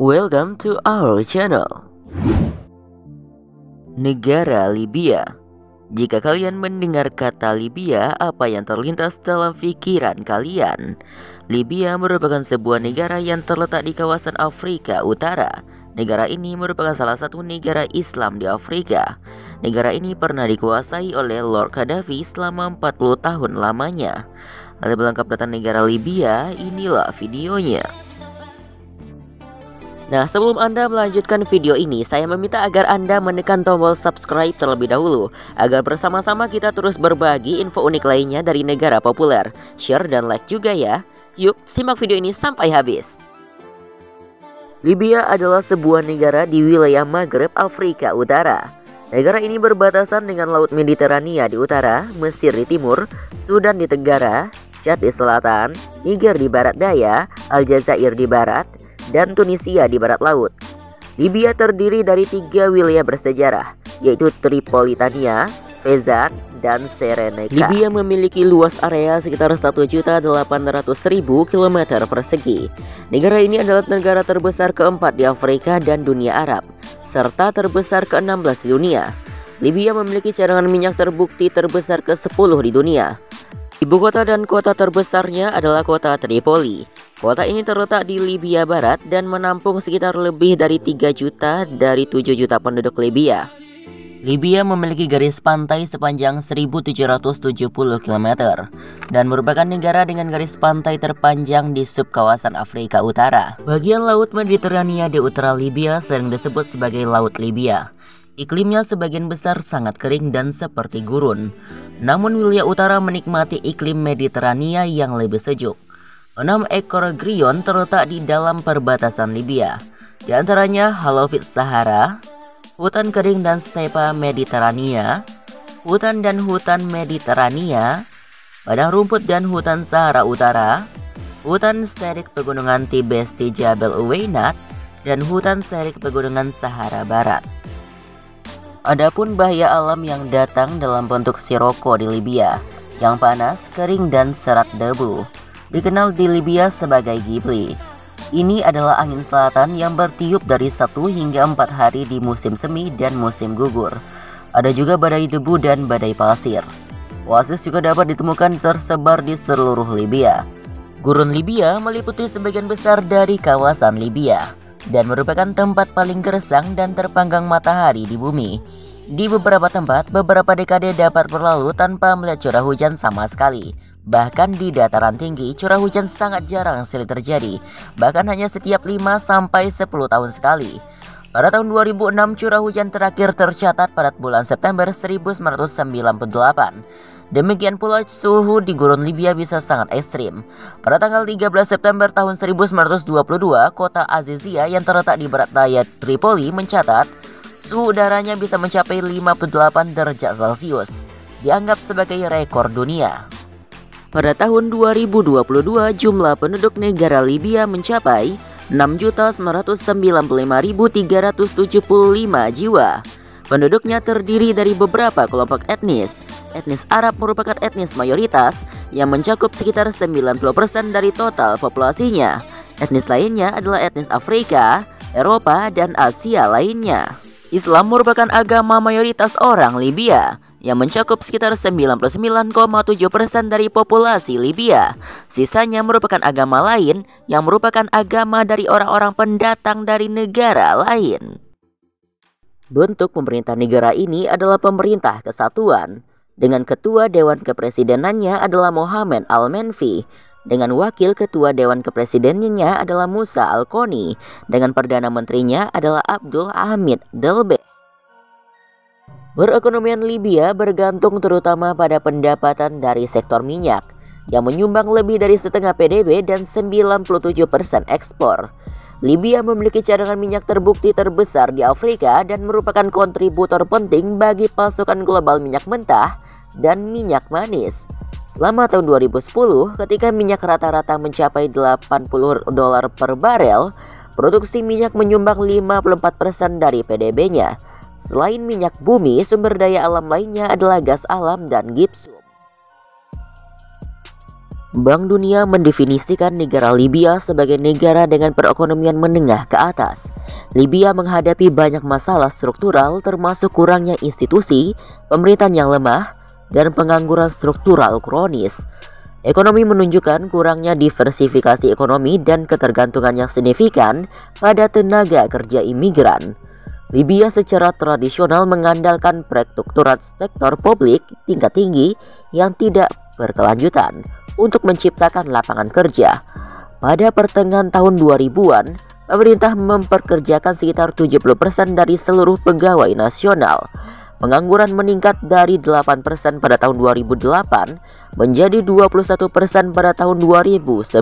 Welcome to our channel. Negara Libya. Jika kalian mendengar kata Libya, apa yang terlintas dalam pikiran kalian? Libya merupakan sebuah negara yang terletak di kawasan Afrika Utara. Negara ini merupakan salah satu negara Islam di Afrika. Negara ini pernah dikuasai oleh Lord Gaddafi selama 40 tahun lamanya. Lalu lengkap data negara Libya, inilah videonya. Nah, sebelum Anda melanjutkan video ini, saya meminta agar Anda menekan tombol subscribe terlebih dahulu, agar bersama-sama kita terus berbagi info unik lainnya dari negara populer. Share dan like juga ya. Yuk, simak video ini sampai habis. Libya adalah sebuah negara di wilayah Maghreb, Afrika Utara. Negara ini berbatasan dengan Laut Mediterania di utara, Mesir di timur, Sudan di tenggara, Chad di selatan, Niger di barat daya, Aljazair di barat, dan Tunisia di barat laut. Libya terdiri dari 3 wilayah bersejarah, yaitu Tripolitania, Fezzan, dan Cyrenaica. Libya memiliki luas area sekitar 1.800.000 km persegi. Negara ini adalah negara terbesar keempat di Afrika dan dunia Arab, serta terbesar ke-16 di dunia. Libya memiliki cadangan minyak terbukti terbesar ke-10 di dunia. Ibu kota dan kota terbesarnya adalah kota Tripoli. Kota ini terletak di Libya Barat dan menampung sekitar lebih dari 3 juta dari 7 juta penduduk Libya. Libya memiliki garis pantai sepanjang 1.770 km dan merupakan negara dengan garis pantai terpanjang di subkawasan Afrika Utara. Bagian Laut Mediterania di utara Libya sering disebut sebagai Laut Libya. Iklimnya sebagian besar sangat kering dan seperti gurun. Namun wilayah utara menikmati iklim Mediterania yang lebih sejuk. 6 ekor grion terletak di dalam perbatasan Libya. Di antaranya Halofit Sahara, hutan kering dan stepa Mediterania, hutan dan hutan Mediterania, padang rumput dan hutan Sahara Utara, hutan serik pegunungan Tibes di Jabal Uweinat, dan hutan serik pegunungan Sahara Barat. Adapun bahaya alam yang datang dalam bentuk siroko di Libya, yang panas, kering, dan serat debu, dikenal di Libya sebagai Ghibli. Ini adalah angin selatan yang bertiup dari 1 hingga 4 hari di musim semi dan musim gugur. Ada juga badai debu dan badai pasir. Oasis juga dapat ditemukan tersebar di seluruh Libya. Gurun Libya meliputi sebagian besar dari kawasan Libya dan merupakan tempat paling gersang dan terpanggang matahari di bumi. Di beberapa tempat, beberapa dekade dapat berlalu tanpa melihat curah hujan sama sekali. Bahkan di dataran tinggi, curah hujan sangat jarang sekali terjadi, bahkan hanya setiap 5-10 tahun sekali. Pada tahun 2006, curah hujan terakhir tercatat pada bulan September 1998. Demikian pula suhu di gurun Libya bisa sangat ekstrim. Pada tanggal 13 September tahun 1922, kota Azizia yang terletak di barat daya Tripoli mencatat suhu udaranya bisa mencapai 58 derajat Celcius, dianggap sebagai rekor dunia. Pada tahun 2022, jumlah penduduk negara Libya mencapai 6.195.375 jiwa. Penduduknya terdiri dari beberapa kelompok etnis. Etnis Arab merupakan etnis mayoritas yang mencakup sekitar 90% dari total populasinya. Etnis lainnya adalah etnis Afrika, Eropa, dan Asia lainnya. Islam merupakan agama mayoritas orang Libya yang mencakup sekitar 99,7% dari populasi Libya. Sisanya merupakan agama lain yang merupakan agama dari orang-orang pendatang dari negara lain. Bentuk pemerintah negara ini adalah pemerintah kesatuan, dengan ketua Dewan Kepresidenannya adalah Mohamed Al-Menfi, dengan wakil ketua Dewan Kepresidenannya adalah Musa Al-Koni, dengan Perdana Menterinya adalah Abdul Hamid Delbe. Perekonomian Libya bergantung terutama pada pendapatan dari sektor minyak, yang menyumbang lebih dari setengah PDB dan 97% ekspor. Libya memiliki cadangan minyak terbukti terbesar di Afrika dan merupakan kontributor penting bagi pasokan global minyak mentah dan minyak manis. Selama tahun 2010, ketika minyak rata-rata mencapai $80 per barel, produksi minyak menyumbang 54% dari PDB-nya. Selain minyak bumi, sumber daya alam lainnya adalah gas alam dan gipsum. Bank Dunia mendefinisikan negara Libya sebagai negara dengan perekonomian menengah ke atas. Libya menghadapi banyak masalah struktural termasuk kurangnya institusi, pemerintahan yang lemah, dan pengangguran struktural kronis. Ekonomi menunjukkan kurangnya diversifikasi ekonomi dan ketergantungan yang signifikan pada tenaga kerja imigran. Libya secara tradisional mengandalkan struktural sektor publik tingkat tinggi yang tidak berkelanjutan untuk menciptakan lapangan kerja. Pada pertengahan tahun 2000-an, pemerintah memperkerjakan sekitar 70% dari seluruh pegawai nasional. Pengangguran meningkat dari 8% pada tahun 2008 menjadi 21% pada tahun 2009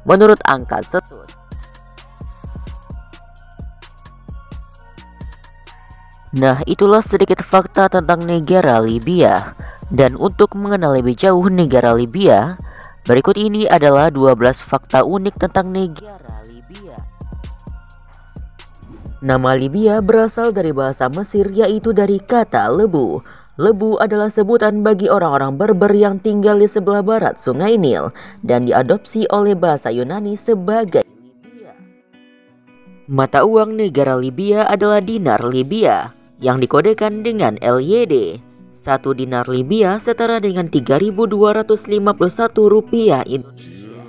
menurut angka Cetus. Nah, itulah sedikit fakta tentang negara Libya. Dan untuk mengenal lebih jauh negara Libya, berikut ini adalah 12 fakta unik tentang negara Libya. Nama Libya berasal dari bahasa Mesir, yaitu dari kata lebu. Lebu adalah sebutan bagi orang-orang Berber yang tinggal di sebelah barat Sungai Nil dan diadopsi oleh bahasa Yunani sebagai Libya. Mata uang negara Libya adalah dinar Libya yang dikodekan dengan LYD. 1 dinar Libya setara dengan 3.251 rupiah Indonesia.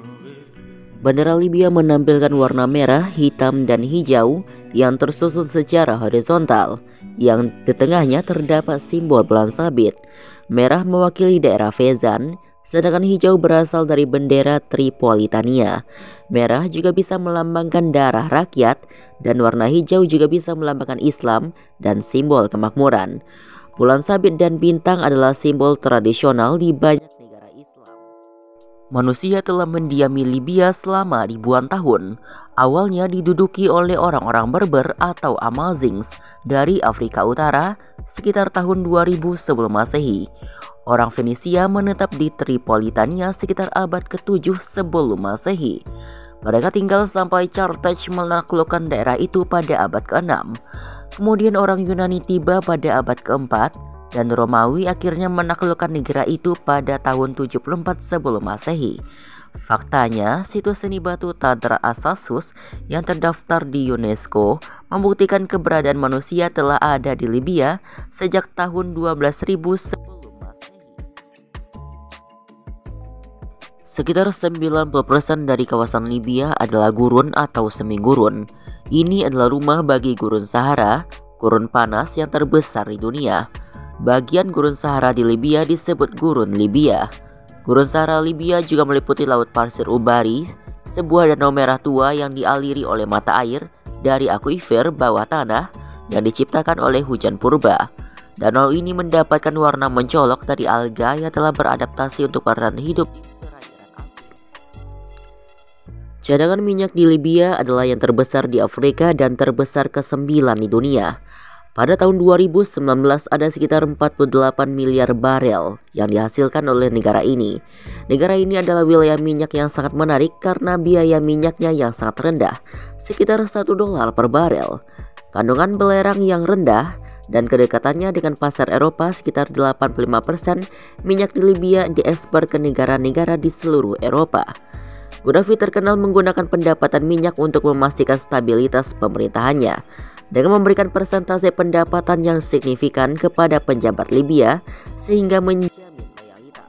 Bendera Libya menampilkan warna merah, hitam, dan hijau yang tersusun secara horizontal. Yang di tengahnya terdapat simbol bulan sabit. Merah mewakili daerah Fezzan, sedangkan hijau berasal dari bendera Tripolitania. Merah juga bisa melambangkan darah rakyat, dan warna hijau juga bisa melambangkan Islam dan simbol kemakmuran. Bulan sabit dan bintang adalah simbol tradisional di banyak negara Islam. Manusia telah mendiami Libya selama ribuan tahun. Awalnya diduduki oleh orang-orang Berber atau Amazigh dari Afrika Utara sekitar tahun 2000 sebelum Masehi. Orang Fenisia menetap di Tripolitania sekitar abad ke-7 sebelum Masehi. Mereka tinggal sampai Carthage menaklukkan daerah itu pada abad ke-6. Kemudian orang Yunani tiba pada abad ke-4 dan Romawi akhirnya menaklukkan negara itu pada tahun 74 sebelum Masehi. Faktanya, situs seni batu Tadra Asasus yang terdaftar di UNESCO membuktikan keberadaan manusia telah ada di Libya sejak tahun 12.000 sebelum Masehi. Sekitar 90% dari kawasan Libya adalah gurun atau semi-gurun. Ini adalah rumah bagi gurun Sahara, gurun panas yang terbesar di dunia. Bagian gurun Sahara di Libya disebut gurun Libya. Gurun Sahara Libya juga meliputi Laut Pasir Ubari, sebuah danau merah tua yang dialiri oleh mata air dari akuifer bawah tanah yang diciptakan oleh hujan purba. Danau ini mendapatkan warna mencolok dari alga yang telah beradaptasi untuk bertahan hidup di perairan Asing. Cadangan minyak di Libya adalah yang terbesar di Afrika dan terbesar ke-9 di dunia. Pada tahun 2019 ada sekitar 48 miliar barel yang dihasilkan oleh negara ini. Negara ini adalah wilayah minyak yang sangat menarik karena biaya minyaknya yang sangat rendah, sekitar $1 per barel. Kandungan belerang yang rendah dan kedekatannya dengan pasar Eropa, sekitar 85% minyak di Libya diekspor ke negara-negara di seluruh Eropa. Gaddafi terkenal menggunakan pendapatan minyak untuk memastikan stabilitas pemerintahannya dengan memberikan persentase pendapatan yang signifikan kepada pejabat Libya sehingga menjamin loyalitas.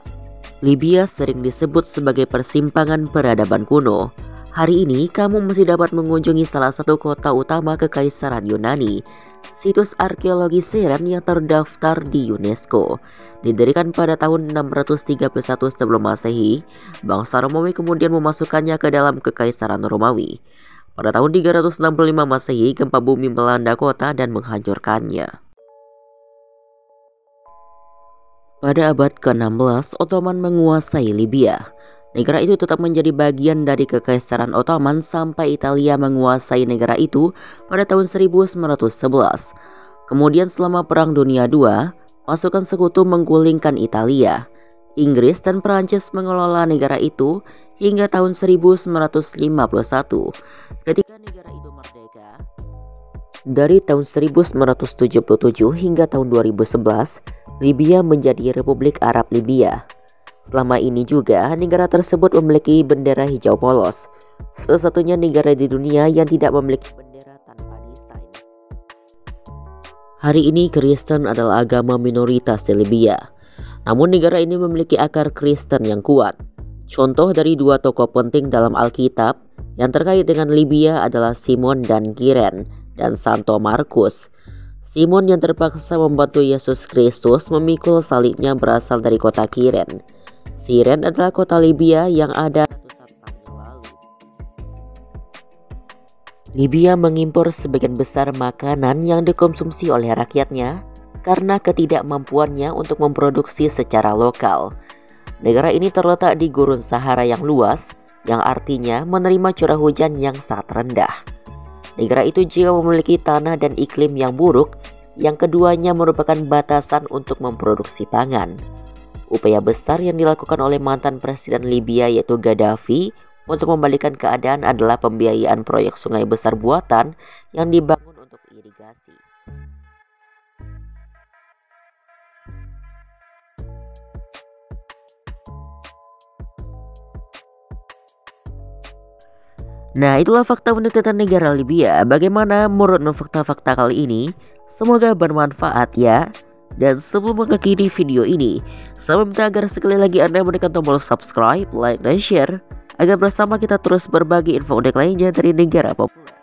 Libya sering disebut sebagai persimpangan peradaban kuno. Hari ini kamu masih dapat mengunjungi salah satu kota utama Kekaisaran Yunani, situs arkeologi Siren yang terdaftar di UNESCO. Didirikan pada tahun 631 sebelum Masehi, bangsa Romawi kemudian memasukkannya ke dalam Kekaisaran Romawi. Pada tahun 365 Masehi, gempa bumi melanda kota dan menghancurkannya. Pada abad ke-16, Ottoman menguasai Libya. Negara itu tetap menjadi bagian dari Kekaisaran Ottoman sampai Italia menguasai negara itu pada tahun 1911. Kemudian selama Perang Dunia II, pasukan sekutu menggulingkan Italia. Inggris dan Prancis mengelola negara itu hingga tahun 1951. Ketika negara itu merdeka, dari tahun 1977 hingga tahun 2011, Libya menjadi Republik Arab Libya. Selama ini juga negara tersebut memiliki bendera hijau polos, satu-satunya negara di dunia yang tidak memiliki bendera tanpa desain. Hari ini Kristen adalah agama minoritas di Libya, namun negara ini memiliki akar Kristen yang kuat. Contoh dari dua tokoh penting dalam Alkitab yang terkait dengan Libya adalah Simon dan Kiren dan Santo Markus. Simon yang terpaksa membantu Yesus Kristus memikul salibnya berasal dari kota Kiren. Siren adalah kota Libya yang ada ratusan tahun lalu. Libya mengimpor sebagian besar makanan yang dikonsumsi oleh rakyatnya karena ketidakmampuannya untuk memproduksi secara lokal. Negara ini terletak di Gurun Sahara yang luas, yang artinya menerima curah hujan yang sangat rendah. Negara itu juga memiliki tanah dan iklim yang buruk, yang keduanya merupakan batasan untuk memproduksi pangan. Upaya besar yang dilakukan oleh mantan presiden Libya yaitu Gaddafi untuk membalikan keadaan adalah pembiayaan proyek sungai besar buatan yang dibangun untuk irigasi. Nah, itulah fakta unik tentang negara Libya. Bagaimana menurut fakta-fakta kali ini? Semoga bermanfaat ya. Dan sebelum mengakhiri video ini, saya meminta agar sekali lagi Anda menekan tombol subscribe, like, dan share agar bersama kita terus berbagi info unik lainnya dari negara populer.